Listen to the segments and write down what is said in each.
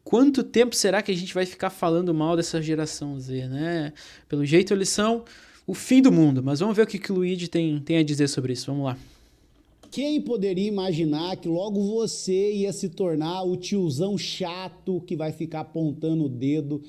quanto tempo será que a gente vai ficar falando mal dessa geração Z, né? Pelo jeito eles são o fim do mundo, mas vamos ver o que o Luigi tem a dizer sobre isso, vamos lá. Quem poderia imaginar que logo você ia se tornar o tiozão chato que vai ficar apontando o dedo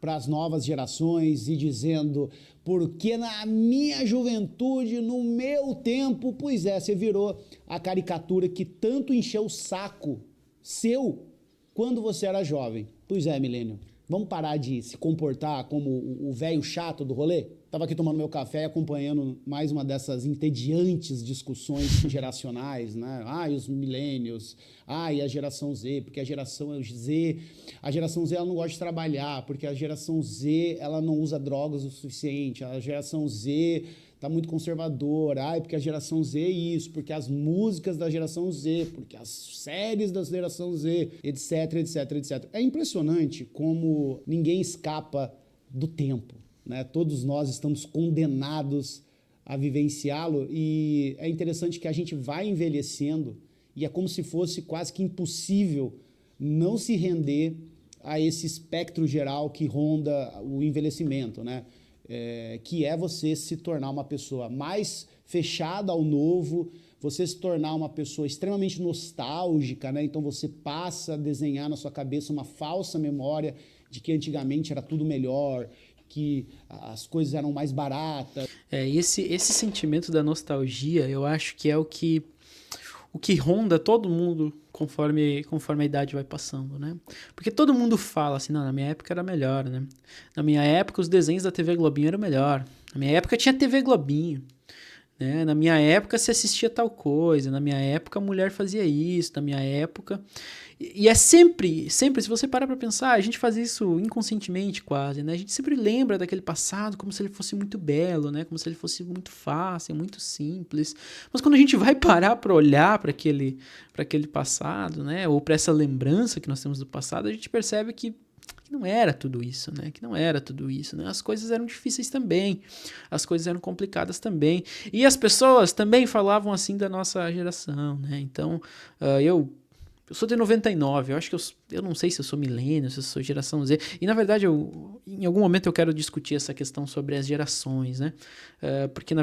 para as novas gerações e dizendo, porque na minha juventude, no meu tempo, pois é, você virou a caricatura que tanto encheu o saco seu quando você era jovem. Pois é, milênio, vamos parar de se comportar como o velho chato do rolê? Tava aqui tomando meu café e acompanhando mais uma dessas entediantes discussões geracionais, né? Ai, os millennials, ai, a geração Z, porque a geração Z ela não gosta de trabalhar, porque a geração Z ela não usa drogas o suficiente, a geração Z tá muito conservadora, ai, porque a geração Z é isso, porque as músicas da geração Z, porque as séries da geração Z, etc, etc, etc. É impressionante como ninguém escapa do tempo. Né? Todos nós estamos condenados a vivenciá-lo e é interessante que a gente vai envelhecendo e é como se fosse quase que impossível não se render a esse espectro geral que ronda o envelhecimento, né? Que é você se tornar uma pessoa mais fechada ao novo, você se tornar uma pessoa extremamente nostálgica, né? Então você passa a desenhar na sua cabeça uma falsa memória de que antigamente era tudo melhor, que as coisas eram mais baratas. Esse sentimento da nostalgia, eu acho que é o que ronda todo mundo conforme a idade vai passando, né? Porque todo mundo fala assim, não, na minha época era melhor, né? Na minha época os desenhos da TV Globinho eram melhor. Na minha época tinha TV Globinho. Né? Na minha época se assistia tal coisa, na minha época a mulher fazia isso, na minha época... E é sempre, se você parar pra pensar, a gente faz isso inconscientemente quase, né? A gente sempre lembra daquele passado como se ele fosse muito belo, né? Como se ele fosse muito fácil, muito simples. Mas quando a gente vai parar pra olhar para aquele passado, né? Ou pra essa lembrança que nós temos do passado, a gente percebe que não era tudo isso, né? Que não era tudo isso, né? As coisas eram difíceis também, as coisas eram complicadas também. E as pessoas também falavam assim da nossa geração, né? Então, eu sou de 99, eu acho que eu não sei se eu sou milênio, se eu sou geração Z. E na verdade, em algum momento eu quero discutir essa questão sobre as gerações, né? Porque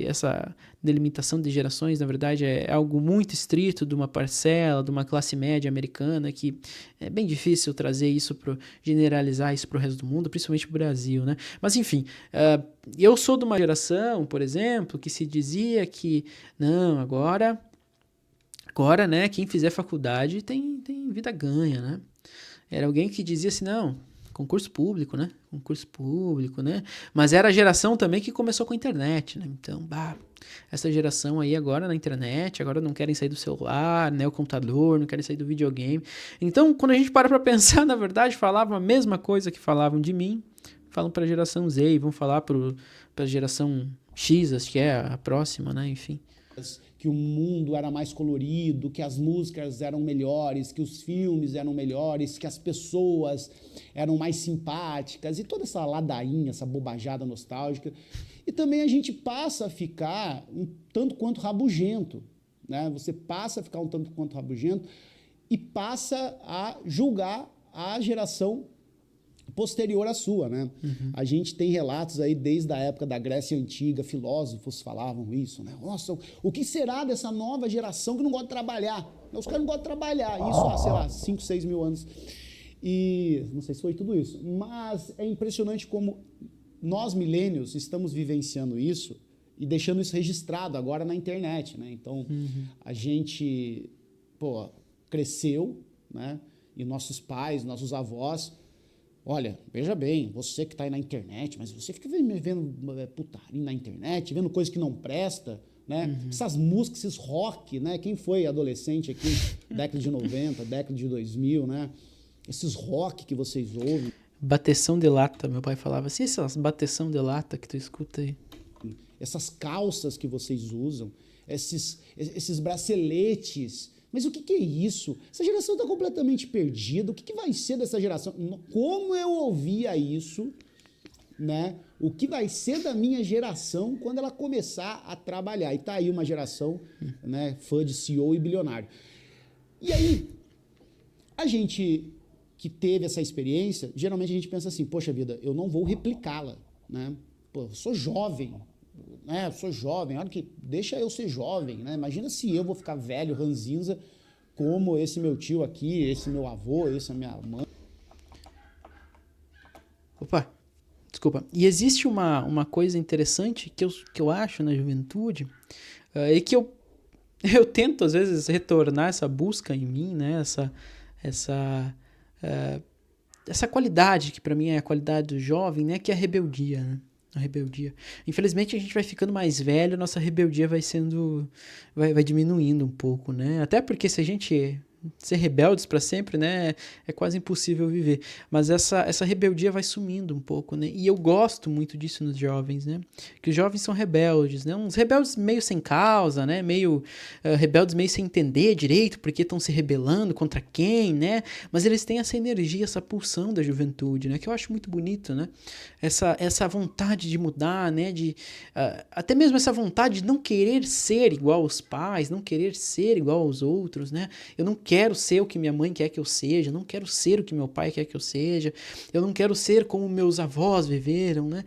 essa delimitação de gerações, na verdade, é algo muito estrito de uma parcela, de uma classe média americana, que é bem difícil trazer isso, generalizar isso para o resto do mundo, principalmente para o Brasil, né? Mas enfim, eu sou de uma geração, por exemplo, que se dizia que, não, agora, né, quem fizer faculdade tem vida ganha, né? Era alguém que dizia assim, não, concurso público, né? Mas era a geração também que começou com a internet, né? Então, essa geração aí agora na internet, agora não querem sair do celular, né? O computador, não querem sair do videogame. Então, quando a gente para pra pensar, na verdade, falavam a mesma coisa que falavam de mim, falam pra geração Z e vão falar pra geração X, acho que é a próxima, né? Enfim. Que o mundo era mais colorido, que as músicas eram melhores, que os filmes eram melhores, que as pessoas eram mais simpáticas e toda essa ladainha, essa bobajada nostálgica. E também a gente passa a ficar um tanto quanto rabugento, né? Você passa a ficar um tanto quanto rabugento e passa a julgar a geração posterior à sua, né? Uhum. A gente tem relatos aí desde a época da Grécia Antiga, filósofos falavam isso, né? Nossa, o que será dessa nova geração que não gosta de trabalhar? Os caras não gostam de trabalhar, isso há, sei lá, 5, 6 mil anos. E não sei se foi tudo isso, mas é impressionante como nós, milênios, estamos vivenciando isso e deixando isso registrado agora na internet, né? Então, a gente, cresceu, né? E nossos pais, nossos avós... Olha, veja bem, você que está aí na internet, mas você fica vendo putaria na internet, vendo coisa que não presta, né? Uhum. Essas músicas, esses rock, né? Quem foi adolescente aqui, década de 90, década de 2000, né? Esses rock que vocês ouvem. Bateção de lata, meu pai falava assim, essas bateção de lata que tu escuta aí. Essas calças que vocês usam, esses braceletes. Mas o que é isso? Essa geração está completamente perdida. O que vai ser dessa geração? Como eu ouvia isso, né? O que vai ser da minha geração quando ela começar a trabalhar? E tá aí uma geração, né, fã de CEO e bilionário. E aí A gente que teve essa experiência, geralmente a gente pensa assim, poxa vida, eu não vou replicá-la, né? Pô, eu sou jovem, né? Eu sou jovem, olha que deixa eu ser jovem, né? Imagina se eu vou ficar velho, ranzinza, como esse meu tio aqui, esse meu avô, essa minha mãe. Opa, desculpa. E existe uma coisa interessante que eu acho na juventude, e que eu tento, às vezes, retornar essa busca em mim, né? Essa, eh, essa qualidade, que para mim é a qualidade do jovem, né? Que é a rebeldia, né? A rebeldia. Infelizmente, a gente vai ficando mais velho, nossa rebeldia vai diminuindo um pouco, né? Até porque se a gente ser rebeldes para sempre, né, é quase impossível viver. Mas essa rebeldia vai sumindo um pouco, né? E eu gosto muito disso nos jovens, né? Que os jovens são rebeldes, né? Uns rebeldes meio sem causa, né? Meio rebeldes meio sem entender direito porque estão se rebelando contra quem, né? Mas eles têm essa energia, essa pulsão da juventude, né? Que eu acho muito bonito, né? Essa vontade de mudar, né? Até mesmo essa vontade de não querer ser igual aos pais, não querer ser igual aos outros, né? Eu não quero ser o que minha mãe quer que eu seja, não quero ser o que meu pai quer que eu seja, eu não quero ser como meus avós viveram, né?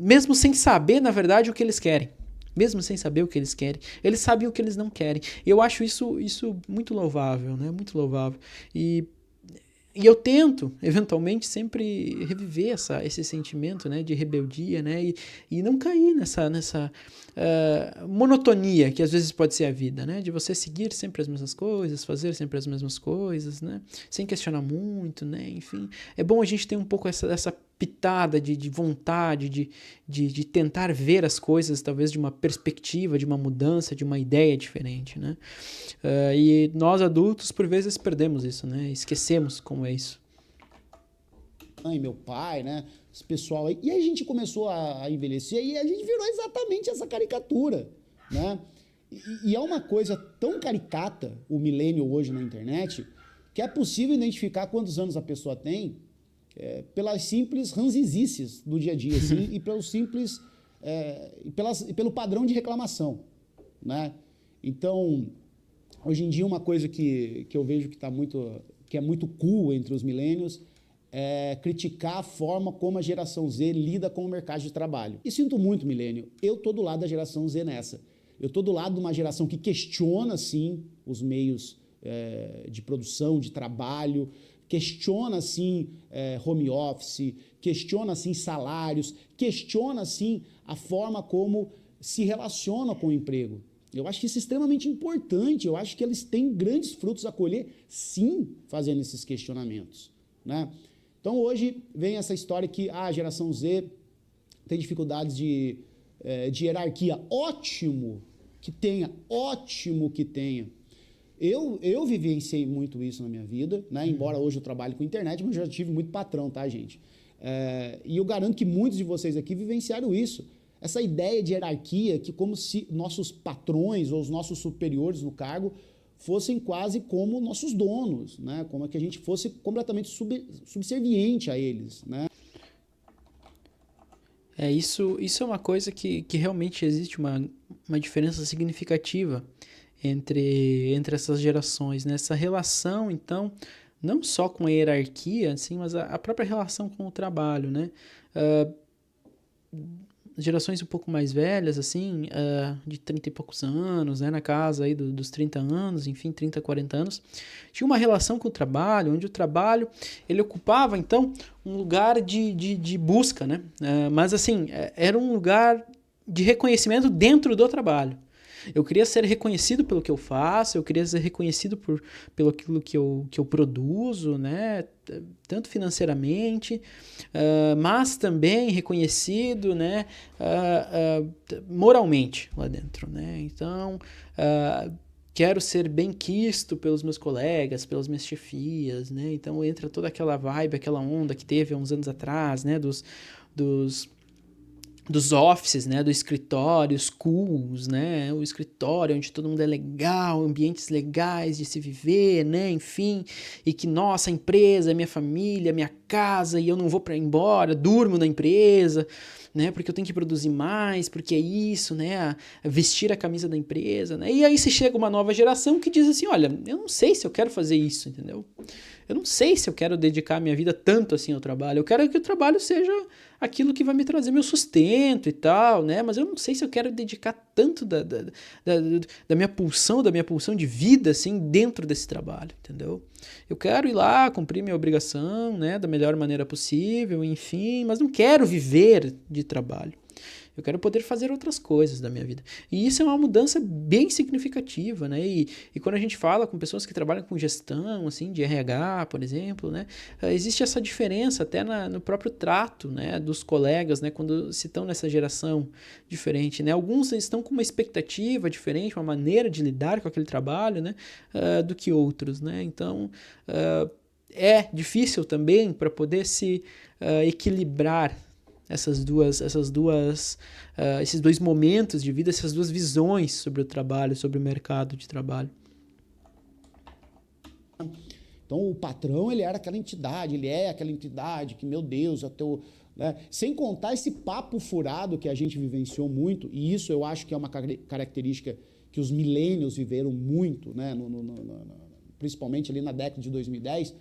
Mesmo sem saber, na verdade, o que eles querem. Mesmo sem saber o que eles querem. Eles sabem o que eles não querem. Eu acho isso muito louvável, né? Muito louvável. E eu tento, eventualmente, sempre reviver esse sentimento, né, de rebeldia, né, e não cair nessa monotonia que às vezes pode ser a vida, né, de você seguir sempre as mesmas coisas, fazer sempre as mesmas coisas, né, sem questionar muito, né, enfim. É bom a gente ter um pouco essa pitada de vontade, de tentar ver as coisas talvez de uma perspectiva, de uma mudança, de uma ideia diferente, né. E nós adultos, por vezes, perdemos isso, né? Esquecemos como é isso. Mãe, meu pai, né? Esse pessoal aí. E aí a gente começou a envelhecer e a gente virou exatamente essa caricatura, né? E é uma coisa tão caricata, o milênio hoje na internet, que é possível identificar quantos anos a pessoa tem pelas simples ranzizices do dia a dia, assim, e pelo simples... e pelo padrão de reclamação, né? Então, hoje em dia, uma coisa que eu vejo que é muito cool entre os milênios é criticar a forma como a geração Z lida com o mercado de trabalho. E sinto muito, milênio, eu tô do lado da geração Z nessa. Eu tô do lado de uma geração que questiona, sim, os meios de produção, de trabalho, questiona, sim, home office, questiona, sim, salários, questiona, sim, a forma como se relaciona com o emprego. Eu acho que isso é extremamente importante, eu acho que eles têm grandes frutos a colher, sim, fazendo esses questionamentos, né? Então, hoje vem essa história que a geração Z tem dificuldades de hierarquia. Ótimo que tenha, ótimo que tenha. Eu vivenciei muito isso na minha vida, né? Embora hoje eu trabalhe com internet, mas eu já tive muito patrão, tá, gente? E eu garanto que muitos de vocês aqui vivenciaram isso. Essa ideia de hierarquia, que como se nossos patrões ou os nossos superiores no cargo fossem quase como nossos donos, né? Como é que a gente fosse completamente subserviente a eles, né? Isso é uma coisa que realmente existe uma diferença significativa entre essas gerações, né? Essa relação, então, não só com a hierarquia, assim, mas a própria relação com o trabalho, né? Gerações um pouco mais velhas, assim, de 30 e poucos anos, né, na casa aí dos 30 anos, enfim, 30, 40 anos, tinha uma relação com o trabalho, onde o trabalho, ele ocupava, então, um lugar de busca, né, mas, assim, era um lugar de reconhecimento dentro do trabalho. Eu queria ser reconhecido pelo que eu faço, eu queria ser reconhecido pelo aquilo que eu produzo, né? Tanto financeiramente, mas também reconhecido, né? Moralmente lá dentro, né? Então, quero ser bem quisto pelos meus colegas, pelas minhas chefias, né? Então entra toda aquela vibe, aquela onda que teve há uns anos atrás, né? dos offices, né, do escritório, os cools, né, o escritório onde todo mundo é legal, ambientes legais de se viver, né, enfim, e que, nossa, a empresa é minha família, minha casa, e eu não vou para embora, durmo na empresa, né, porque eu tenho que produzir mais, porque é isso, né, vestir a camisa da empresa, né, e aí se chega uma nova geração que diz assim, olha, eu não sei se eu quero fazer isso, entendeu? Eu não sei se eu quero dedicar minha vida tanto assim ao trabalho. Eu quero que o trabalho seja aquilo que vai me trazer meu sustento e tal, né? Mas eu não sei se eu quero dedicar tanto da minha pulsão de vida, assim, dentro desse trabalho, entendeu? Eu quero ir lá, cumprir minha obrigação, né? Da melhor maneira possível, enfim, mas não quero viver de trabalho. Eu quero poder fazer outras coisas da minha vida. E isso é uma mudança bem significativa, né? E quando a gente fala com pessoas que trabalham com gestão, assim, de RH, por exemplo, né? Existe essa diferença até no próprio trato, né? Dos colegas, né? Quando se estão nessa geração diferente, né? Alguns estão com uma expectativa diferente, uma maneira de lidar com aquele trabalho, né? Do que outros, né? Então, é difícil também para poder se equilibrar esses dois momentos de vida, essas duas visões sobre o trabalho, sobre o mercado de trabalho. Então o patrão, ele era aquela entidade, ele é aquela entidade que, meu Deus, é o teu... Né? Sem contar esse papo furado que a gente vivenciou muito, e isso eu acho que é uma característica que os millennials viveram muito, né? Principalmente ali na década de 2010,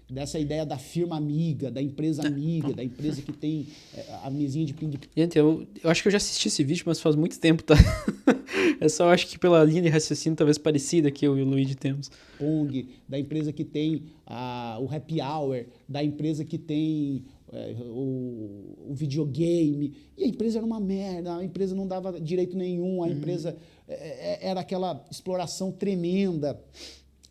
dessa ideia da firma amiga, da empresa amiga, da empresa que tem a mesinha de ping-pong. Gente, eu acho que eu já assisti esse vídeo, mas faz muito tempo, tá? É só, acho que pela linha de raciocínio talvez parecida que eu e o Luigi temos. Da empresa que tem o happy hour, da empresa que tem o videogame. E a empresa era uma merda, a empresa não dava direito nenhum, a empresa era aquela exploração tremenda,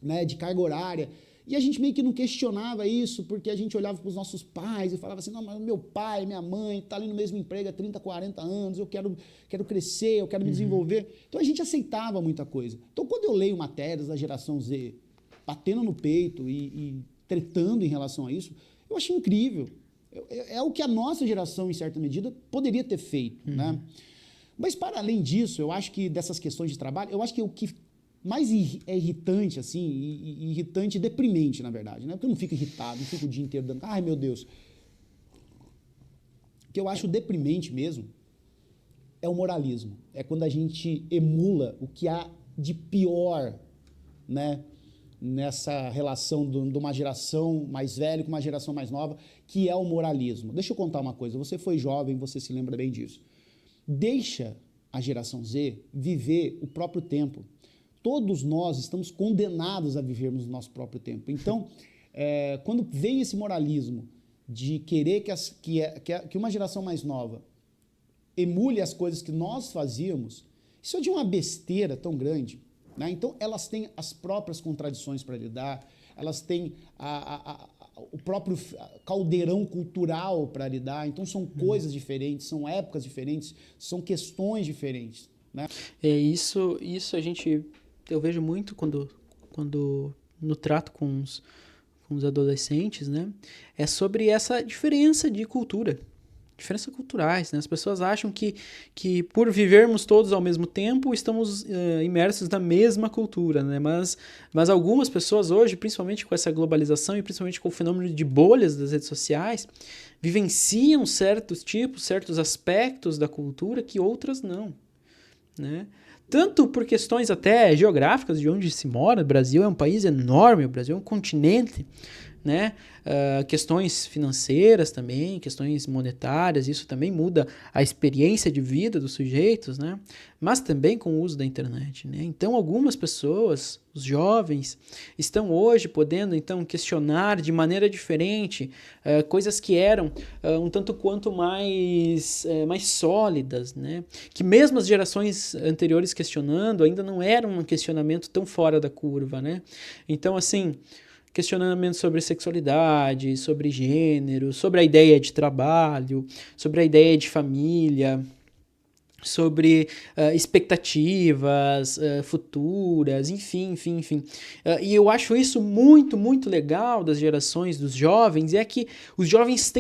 né, de carga horária. E a gente meio que não questionava isso, porque a gente olhava para os nossos pais e falava assim, não, mas meu pai, minha mãe, está ali no mesmo emprego há 30, 40 anos, eu quero crescer, eu quero me desenvolver. Então a gente aceitava muita coisa. Então quando eu leio matérias da geração Z batendo no peito e tretando em relação a isso, eu acho incrível. É o que a nossa geração, em certa medida, poderia ter feito, né? Mas para além disso, eu acho que dessas questões de trabalho, eu acho que o que mais é irritante, assim, irritante e deprimente, na verdade, né? Porque eu não fico irritado, não fico o dia inteiro dando, ai meu Deus. O que eu acho deprimente mesmo é o moralismo. É quando a gente emula o que há de pior, né, nessa relação de uma geração mais velha com uma geração mais nova, que é o moralismo. Deixa eu contar uma coisa, você foi jovem, você se lembra bem disso. Deixa a geração Z viver o próprio tempo. Todos nós estamos condenados a vivermos o nosso próprio tempo. Então, quando vem esse moralismo de querer que uma geração mais nova emule as coisas que nós fazíamos, isso é de uma besteira tão grande, né? Então, elas têm as próprias contradições para lidar, elas têm o próprio caldeirão cultural para lidar, então são coisas diferentes, são épocas diferentes, são questões diferentes, né? Isso a gente... Eu vejo muito quando no trato com os adolescentes, né? É sobre essa diferença de cultura. Diferenças culturais, né? As pessoas acham que por vivermos todos ao mesmo tempo, estamos imersos na mesma cultura, né? Mas algumas pessoas hoje, principalmente com essa globalização e principalmente com o fenômeno de bolhas das redes sociais, vivenciam certos tipos, certos aspectos da cultura que outras não, né? Tanto por questões até geográficas de onde se mora. O Brasil é um país enorme, o Brasil é um continente, né? Questões financeiras também, questões monetárias, isso também muda a experiência de vida dos sujeitos, né? Mas também com o uso da internet, né? Então, algumas pessoas, os jovens, estão hoje podendo, então, questionar de maneira diferente coisas que eram um tanto quanto mais sólidas, né? Que mesmo as gerações anteriores questionando, ainda não era um questionamento tão fora da curva, né? Então, assim... questionamentos sobre sexualidade, sobre gênero, sobre a ideia de trabalho, sobre a ideia de família, sobre expectativas futuras, enfim. E eu acho isso muito, muito legal das gerações dos jovens, é que os jovens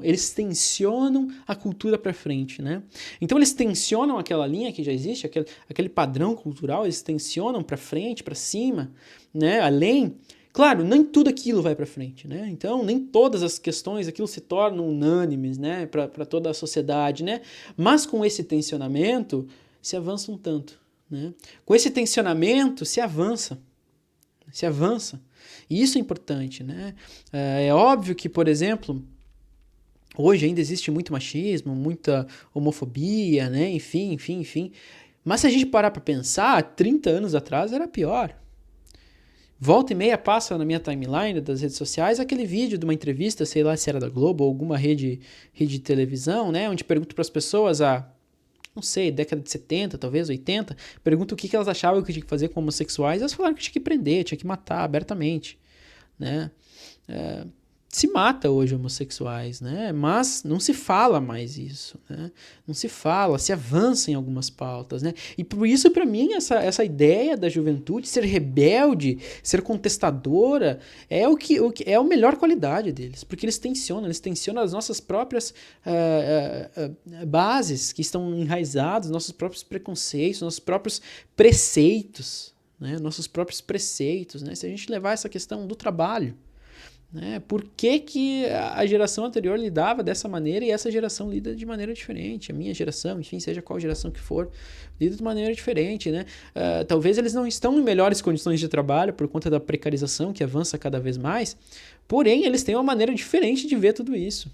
eles tensionam a cultura para frente, né? Então eles tensionam aquela linha que já existe, aquele padrão cultural, eles tensionam para frente, para cima, né? Além. Claro, nem tudo aquilo vai para frente, né? Então, nem todas as questões, aquilo se tornam unânimes, né? Para toda a sociedade, né? Mas com esse tensionamento, se avança um tanto, né? Com esse tensionamento, se avança. E isso é importante, né? É óbvio que, por exemplo, hoje ainda existe muito machismo, muita homofobia, né? Enfim. Mas se a gente parar para pensar, 30 anos atrás era pior. Volta e meia passa na minha timeline das redes sociais aquele vídeo de uma entrevista, sei lá se era da Globo ou alguma rede de televisão, né? Onde pergunto para as pessoas não sei, década de 70, talvez 80, pergunto o que elas achavam que tinha que fazer com homossexuais, elas falaram que tinha que prender, tinha que matar abertamente, né? Se mata hoje homossexuais, né? Mas não se fala mais isso, né? Não se fala, se avança em algumas pautas, né? E por isso, para mim, essa ideia da juventude ser rebelde, ser contestadora, é o que é a melhor qualidade deles, porque eles tensionam as nossas próprias bases que estão enraizadas, nossos próprios preconceitos, nossos próprios preceitos, né? Nossos próprios preceitos, né? Se a gente levar essa questão do trabalho, né? Por que a geração anterior lidava dessa maneira e essa geração lida de maneira diferente? A minha geração, enfim, seja qual geração que for, lida de maneira diferente, né? Talvez eles não estão em melhores condições de trabalho por conta da precarização que avança cada vez mais, porém eles têm uma maneira diferente de ver tudo isso,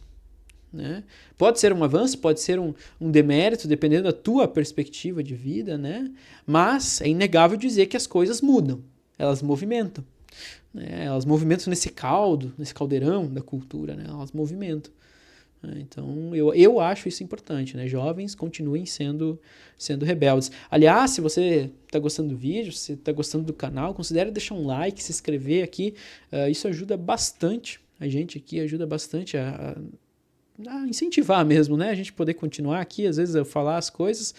né? Pode ser um avanço, pode ser um demérito, dependendo da tua perspectiva de vida, né? Mas é inegável dizer que as coisas mudam, elas movimentam. Elas movimentam nesse caldeirão da cultura, né? Elas movimentam. Então, eu acho isso importante, né? Jovens continuem sendo rebeldes. Aliás, se você está gostando do vídeo, se está gostando do canal, considere deixar um like, se inscrever aqui. Isso ajuda bastante a gente aqui, ajuda bastante a incentivar mesmo, né? A gente poder continuar aqui, às vezes eu falar as coisas.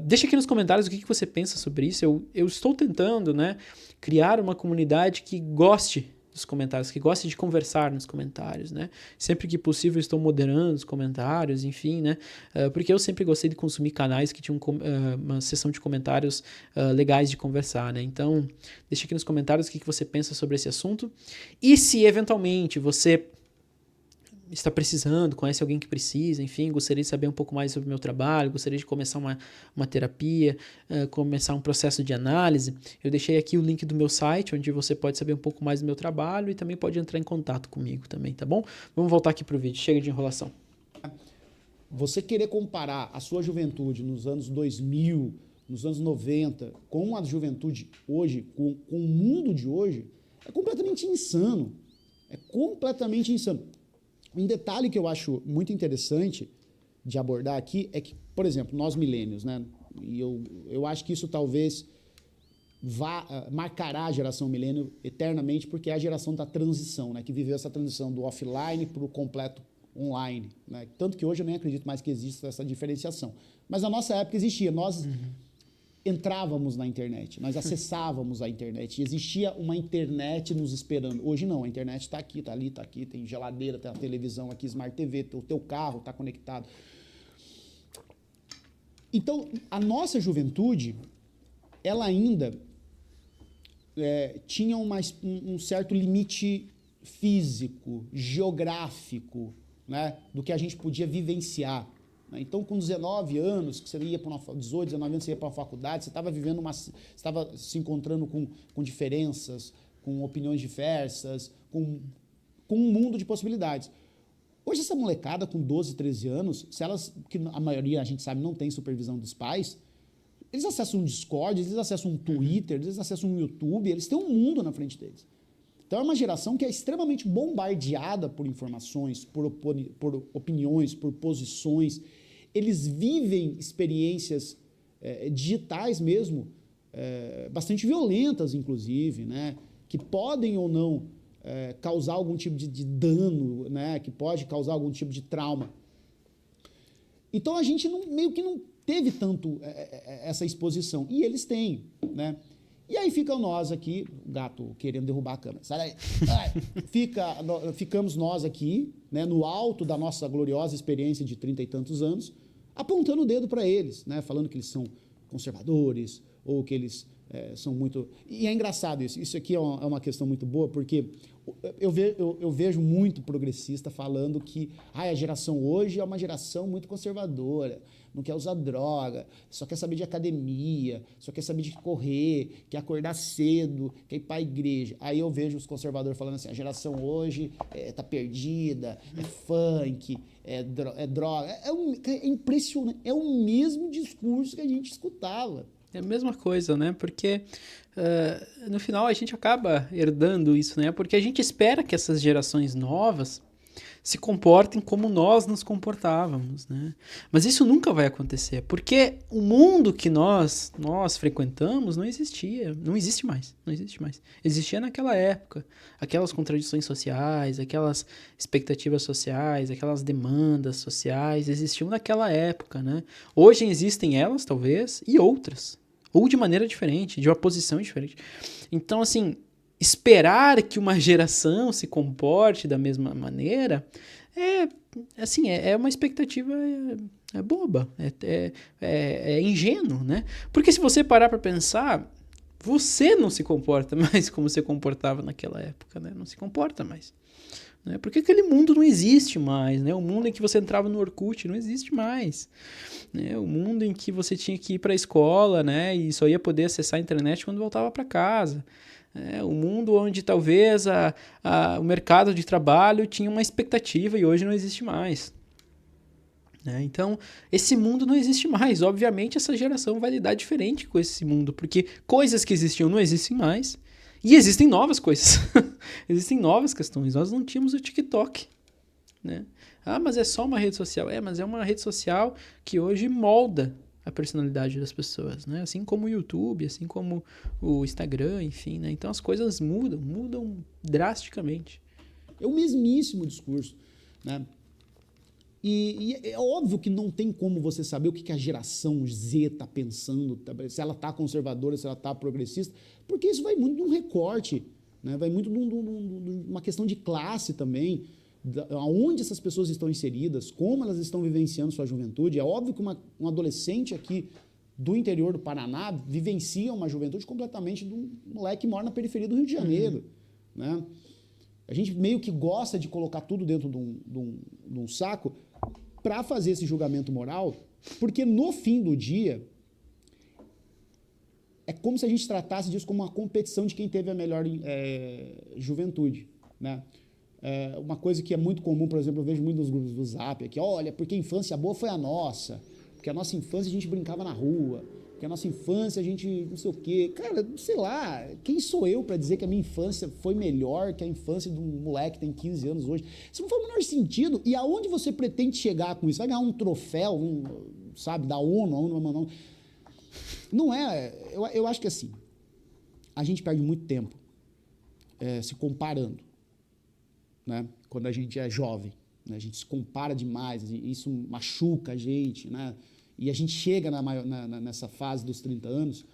Deixa aqui nos comentários o que você pensa sobre isso. Eu estou tentando, né, criar uma comunidade que goste dos comentários, que goste de conversar nos comentários, né? Sempre que possível estou moderando os comentários, enfim, né? Porque eu sempre gostei de consumir canais que tinham uma seção de comentários legais de conversar, né? Então, deixa aqui nos comentários o que você pensa sobre esse assunto. E se eventualmente você está precisando, conhece alguém que precisa, enfim, gostaria de saber um pouco mais sobre o meu trabalho, gostaria de começar uma terapia, começar um processo de análise, eu deixei aqui o link do meu site, onde você pode saber um pouco mais do meu trabalho e também pode entrar em contato comigo também, tá bom? Vamos voltar aqui pro vídeo, chega de enrolação. Você querer comparar a sua juventude nos anos 2000, nos anos 90, com a juventude hoje, com o mundo de hoje, é completamente insano. É completamente insano. Um detalhe que eu acho muito interessante de abordar aqui é que, por exemplo, nós milênios, né? E eu acho que isso talvez marcará a geração milênio eternamente, porque é a geração da transição, né? Que viveu essa transição do offline para o completo online, né? Tanto que hoje eu nem acredito mais que exista essa diferenciação. Mas na nossa época existia. Nós entrávamos na internet, nós acessávamos a internet, existia uma internet nos esperando. Hoje não, a internet está aqui, está ali, está aqui, tem geladeira, tem a televisão aqui, Smart TV, o teu carro está conectado. Então, a nossa juventude, ela ainda tinha um certo limite físico, geográfico, né, do que a gente podia vivenciar. Então, com 19 anos, que você ia para 18, 19 anos, você ia para uma faculdade, você estava vivendo você estava se encontrando com diferenças, com opiniões diversas, com um mundo de possibilidades. Hoje, essa molecada com 12, 13 anos, se elas, que a maioria, a gente sabe, não tem supervisão dos pais, eles acessam um Discord, eles acessam um Twitter, eles acessam um YouTube, eles têm um mundo na frente deles. Então, é uma geração que é extremamente bombardeada por informações, por opiniões, por posições. Eles vivem experiências digitais mesmo, bastante violentas, inclusive, né? Que podem ou não causar algum tipo de dano, né? Que pode causar algum tipo de trauma. Então a gente meio que não teve tanto essa exposição. E eles têm, né? E aí ficam nós aqui, o gato querendo derrubar a câmera. Sai daí. Ficamos nós aqui, né, no alto da nossa gloriosa experiência de 30 e tantos anos, apontando o dedo para eles, né, falando que eles são conservadores ou que eles são muito... E é engraçado isso. Isso aqui é uma questão muito boa, porque eu vejo muito progressista falando que a geração hoje é uma geração muito conservadora, não quer usar droga, só quer saber de academia, só quer saber de correr, quer acordar cedo, quer ir para a igreja. Aí eu vejo os conservadores falando assim, a geração hoje tá perdida, é funk, é droga. É impressionante, é o mesmo discurso que a gente escutava. É a mesma coisa, né? Porque no final a gente acaba herdando isso, né? Porque a gente espera que essas gerações novas se comportem como nós nos comportávamos, né? Mas isso nunca vai acontecer, porque o mundo que nós frequentamos não existia, não existe mais. Existia naquela época, aquelas contradições sociais, aquelas expectativas sociais, aquelas demandas sociais, existiam naquela época, né? Hoje existem elas, talvez, e outras, ou de maneira diferente, de uma posição diferente. Então, assim, esperar que uma geração se comporte da mesma maneira é uma expectativa boba, é ingênuo, né? Porque se você parar para pensar, você não se comporta mais como você comportava naquela época, né? Não se comporta mais. Né? Porque aquele mundo não existe mais, né? O mundo em que você entrava no Orkut não existe mais. Né? O mundo em que você tinha que ir para a escola, né? E só ia poder acessar a internet quando voltava para casa. O mundo onde talvez o mercado de trabalho tinha uma expectativa e hoje não existe mais. Então, esse mundo não existe mais. Obviamente, essa geração vai lidar diferente com esse mundo, porque coisas que existiam não existem mais e existem novas coisas. Existem novas questões. Nós não tínhamos o TikTok. Né? Mas é só uma rede social. Mas é uma rede social que hoje molda a personalidade das pessoas, né? Assim como o YouTube, assim como o Instagram, enfim, né? Então as coisas mudam drasticamente. É o mesmíssimo discurso, né? E é óbvio que não tem como você saber o que a geração Z está pensando, se ela está conservadora, se ela está progressista, porque isso vai muito de um recorte, né? Vai muito de uma questão de classe também, aonde essas pessoas estão inseridas, como elas estão vivenciando sua juventude. É óbvio que um adolescente aqui do interior do Paraná vivencia uma juventude completamente de um moleque que mora na periferia do Rio de Janeiro. Né? A gente meio que gosta de colocar tudo dentro de um saco para fazer esse julgamento moral, porque no fim do dia é como se a gente tratasse disso como uma competição de quem teve a melhor juventude, né? Uma coisa que é muito comum, por exemplo, eu vejo muito nos grupos do Zap aqui, olha, porque a infância boa foi a nossa, porque a nossa infância a gente brincava na rua, porque a nossa infância a gente não sei o quê. Cara, sei lá, quem sou eu para dizer que a minha infância foi melhor que a infância de um moleque que tem 15 anos hoje? Isso não faz o menor sentido. E aonde você pretende chegar com isso? Vai ganhar um troféu, sabe, da ONU, a ONU vai mandar Não é, eu acho que assim, a gente perde muito tempo se comparando. Né? Quando a gente é jovem, né? A gente se compara demais, isso machuca a gente, né? E a gente chega nessa fase dos 30 anos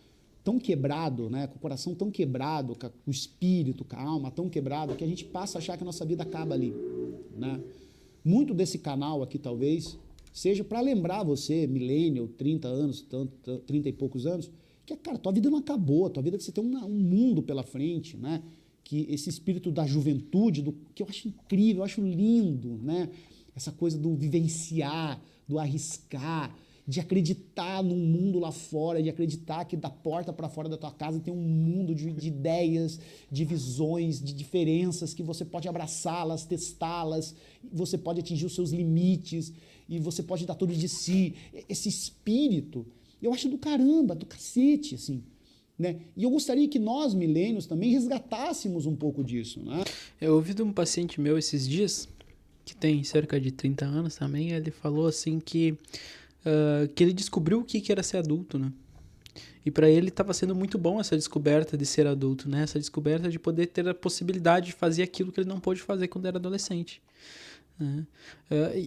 tão quebrado, né? Com o coração tão quebrado, com o espírito, com a alma tão quebrado, que a gente passa a achar que a nossa vida acaba ali. Né? Muito desse canal aqui, talvez, seja para lembrar você, millennial, 30 anos, 30 e poucos anos, que, cara, tua vida não acabou, tua vida que você tem um mundo pela frente, né? Que esse espírito da juventude, que eu acho incrível, eu acho lindo, né? Essa coisa do vivenciar, do arriscar, de acreditar num mundo lá fora, de acreditar que da porta para fora da tua casa tem um mundo de ideias, de visões, de diferenças que você pode abraçá-las, testá-las, você pode atingir os seus limites e você pode dar tudo de si. Esse espírito, eu acho do caramba, do cacete, assim. Né? E eu gostaria que nós, milênios, também resgatássemos um pouco disso. Né? Eu ouvi de um paciente meu esses dias, que tem cerca de 30 anos também, ele falou assim que ele descobriu o que era ser adulto, né? E para ele estava sendo muito bom essa descoberta de ser adulto, né? Essa descoberta de poder ter a possibilidade de fazer aquilo que ele não pôde fazer quando era adolescente. né?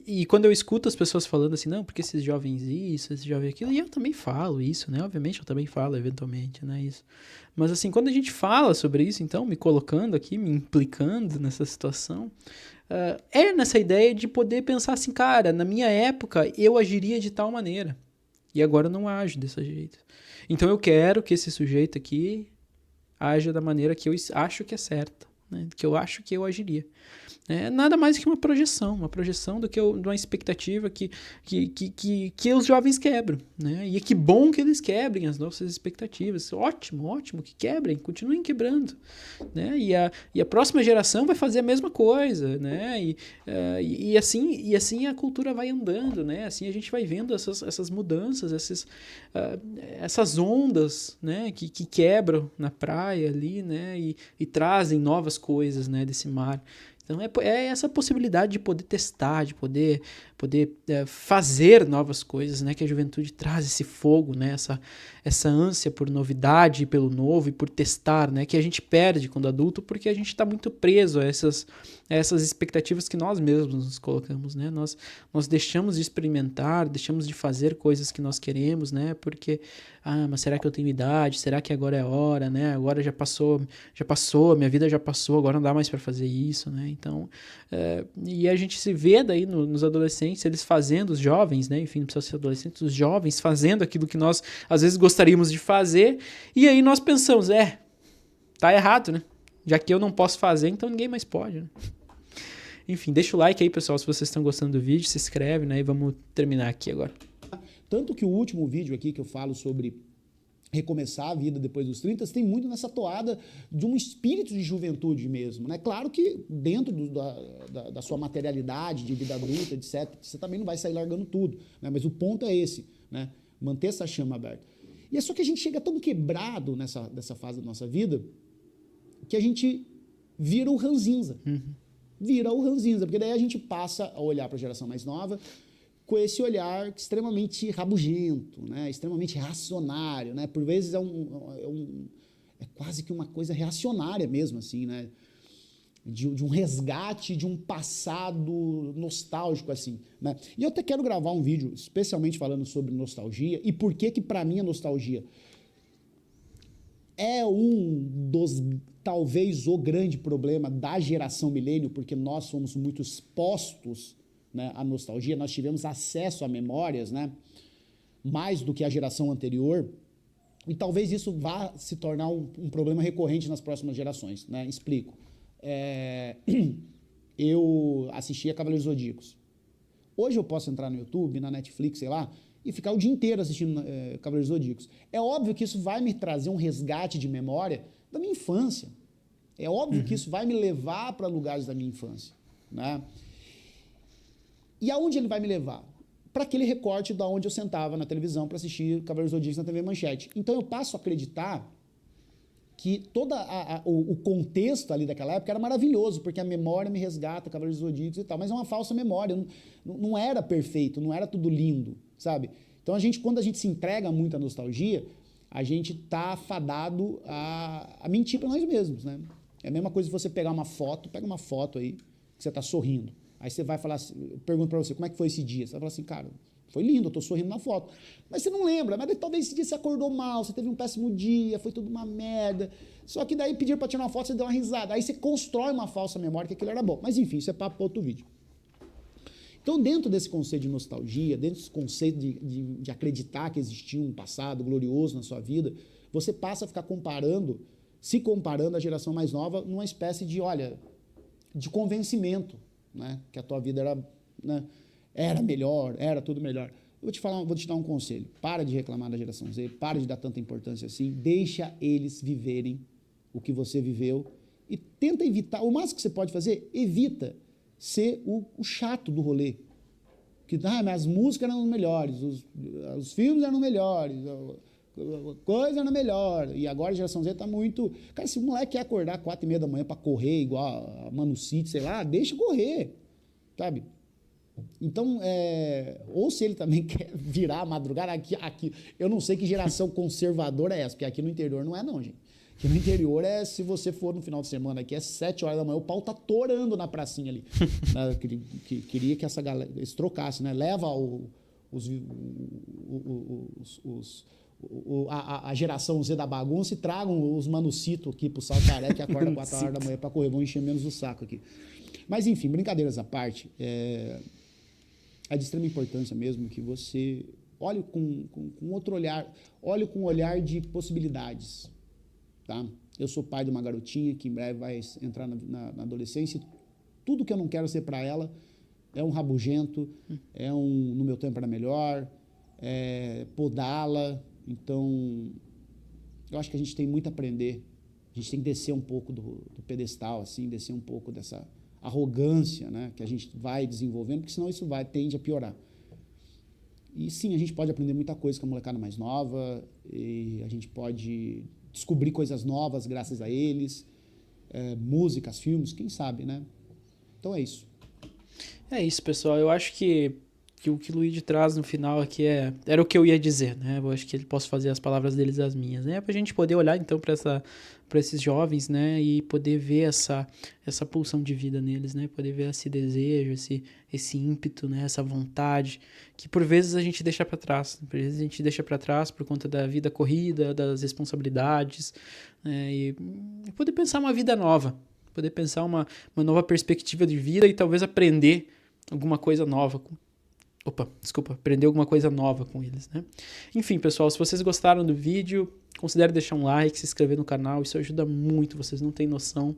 E quando eu escuto as pessoas falando assim, não, porque esses jovens isso, esses jovens aquilo, e eu também falo isso, né? Obviamente eu também falo eventualmente, né? Isso. Mas assim, quando a gente fala sobre isso, então, me colocando aqui, me implicando nessa situação, é nessa ideia de poder pensar assim, cara, na minha época eu agiria de tal maneira. E agora eu não ajo desse jeito. Então eu quero que esse sujeito aqui haja da maneira que eu acho que é certa, né? Que eu acho que eu agiria. É nada mais que uma projeção de uma expectativa que os jovens quebram, né? E é que bom que eles quebrem as nossas expectativas. Ótimo, ótimo que quebrem, continuem quebrando, né? E a próxima geração vai fazer a mesma coisa, né? E assim a cultura vai andando, né? Assim a gente vai vendo essas mudanças, essas ondas, né? Que quebram na praia ali, né? E trazem novas coisas, né? Desse mar. Então é essa possibilidade de poder testar, de poder fazer novas coisas, né? Que a juventude traz esse fogo, né? Essa ânsia por novidade, pelo novo e por testar, né? Que a gente perde quando adulto porque a gente está muito preso a essas expectativas que nós mesmos nos colocamos, né? Nós deixamos de experimentar, deixamos de fazer coisas que nós queremos, né? Porque, mas será que eu tenho idade? Será que agora é a hora, né? Agora já passou, minha vida já passou, agora não dá mais para fazer isso, né? Então, e a gente se vê daí nos adolescentes, eles fazendo, os jovens, né? Enfim, não precisa ser adolescentes, os jovens fazendo aquilo que nós às vezes gostaríamos de fazer, e aí nós pensamos, tá errado, né? Já que eu não posso fazer, então ninguém mais pode, né? Enfim, deixa o like aí, pessoal, se vocês estão gostando do vídeo, se inscreve, né? E vamos terminar aqui agora. Tanto que o último vídeo aqui que eu falo sobre recomeçar a vida depois dos 30, tem muito nessa toada de um espírito de juventude mesmo, né? Claro que dentro da sua materialidade, de vida adulta, etc., você também não vai sair largando tudo, né? Mas o ponto é esse, né? Manter essa chama aberta. E é só que a gente chega tão quebrado nessa fase da nossa vida que a gente vira o ranzinza. Vira o ranzinza, porque daí a gente passa a olhar para a geração mais nova com esse olhar extremamente rabugento, né? Extremamente reacionário, né? Por vezes é quase que uma coisa reacionária mesmo, assim, né? De um resgate de um passado nostálgico, assim, né? E eu até quero gravar um vídeo especialmente falando sobre nostalgia e por que para mim a nostalgia é talvez o grande problema da geração milênio, porque nós somos muito expostos, né, à nostalgia, nós tivemos acesso a memórias, né, mais do que a geração anterior, e talvez isso vá se tornar um problema recorrente nas próximas gerações, né? Explico. Eu assistia Cavaleiros Zodíacos. Hoje eu posso entrar no YouTube, na Netflix, sei lá, e ficar o dia inteiro assistindo Cavaleiros Zodíacos. É óbvio que isso vai me trazer um resgate de memória da minha infância. É óbvio que isso vai me levar para lugares da minha infância, né? E aonde ele vai me levar? Para aquele recorte da onde eu sentava na televisão para assistir Cavaleiros Zodíacos na TV Manchete. Então eu passo a acreditar que todo o contexto ali daquela época era maravilhoso, porque a memória me resgata Cavaleiros Zodíacos e tal, mas é uma falsa memória, não era perfeito, não era tudo lindo, sabe? Então quando a gente se entrega muito à nostalgia, a gente tá fadado a mentir para nós mesmos, né? É a mesma coisa se você pegar uma foto, pega uma foto aí, que você tá sorrindo. Aí você vai falar, eu pergunto para você, como é que foi esse dia? Você vai falar assim, cara, foi lindo, eu tô sorrindo na foto. Mas você não lembra, mas talvez esse dia você acordou mal, você teve um péssimo dia, foi tudo uma merda. Só que daí pediram para tirar uma foto, você deu uma risada. Aí você constrói uma falsa memória que aquilo era bom. Mas enfim, isso é papo para outro vídeo. Então, dentro desse conceito de nostalgia, dentro desse conceito de acreditar que existia um passado glorioso na sua vida, você passa a ficar se comparando à geração mais nova numa espécie de convencimento, né? Que a tua vida era, né, era melhor, era tudo melhor. Eu vou te dar um conselho. Para de reclamar da geração Z, para de dar tanta importância assim, deixa eles viverem o que você viveu e tenta evitar, o máximo que você pode fazer, evita ser o chato do rolê. Que mas as músicas eram melhores, os filmes eram melhores, a coisa era melhor. E agora a geração Z tá muito... Cara, se o moleque quer acordar 4h30 da manhã para correr, igual a Manu City, sei lá, deixa correr, sabe? Então, ou se ele também quer virar a madrugada, aqui, eu não sei que geração conservadora é essa, porque aqui no interior não é não, gente. Que no interior se você for no final de semana aqui, 7 horas da manhã, o pau tá torando na pracinha ali. Queria que essa galera, eles trocassem, né? Leva a geração Z da bagunça e tragam os manucito aqui pro Saltaré, que acorda 4 horas da manhã pra correr, vão encher menos o saco aqui. Mas enfim, brincadeiras à parte, é de extrema importância mesmo que você olhe com outro olhar, olhe com um olhar de possibilidades, tá? Eu sou pai de uma garotinha que em breve vai entrar na adolescência, tudo que eu não quero ser para ela é um rabugento, no meu tempo era melhor, podá-la. Então, eu acho que a gente tem muito a aprender, a gente tem que descer um pouco do pedestal, assim, descer um pouco dessa arrogância, né, que a gente vai desenvolvendo, porque senão isso tende a piorar. E sim, a gente pode aprender muita coisa com a molecada mais nova, e a gente pode descobrir coisas novas graças a eles, músicas, filmes, quem sabe, né? Então é isso. É isso, pessoal. Eu acho que o que o Luigi traz no final aqui era o que eu ia dizer, né? Eu acho que ele posso fazer as palavras deles as minhas, né? Pra gente poder olhar, então, para esses jovens, né? E poder ver essa pulsão de vida neles, né? Poder ver esse desejo, esse ímpeto, né? Essa vontade, que por vezes a gente deixa para trás. Por vezes a gente deixa para trás por conta da vida corrida, das responsabilidades, né? E poder pensar uma vida nova, poder pensar uma nova perspectiva de vida e talvez aprender alguma coisa nova aprender alguma coisa nova com eles, né? Enfim, pessoal, se vocês gostaram do vídeo, considere deixar um like, se inscrever no canal, isso ajuda muito, vocês não têm noção.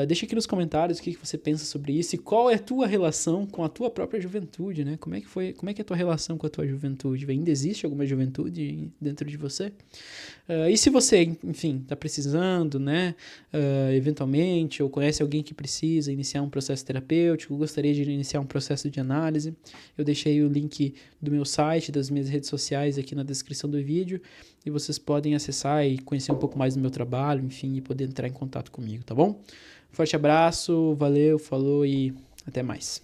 Deixa aqui nos comentários o que você pensa sobre isso e qual é a tua relação com a tua própria juventude, né? Como é que é a tua relação com a tua juventude? Ainda existe alguma juventude dentro de você? E se você, enfim, está precisando, né, eventualmente, ou conhece alguém que precisa iniciar um processo terapêutico, gostaria de iniciar um processo de análise, eu deixei o link do meu site, das minhas redes sociais aqui na descrição do vídeo, e vocês podem acessar e conhecer um pouco mais do meu trabalho, enfim, e poder entrar em contato comigo, tá bom? Forte abraço, valeu, falou e até mais.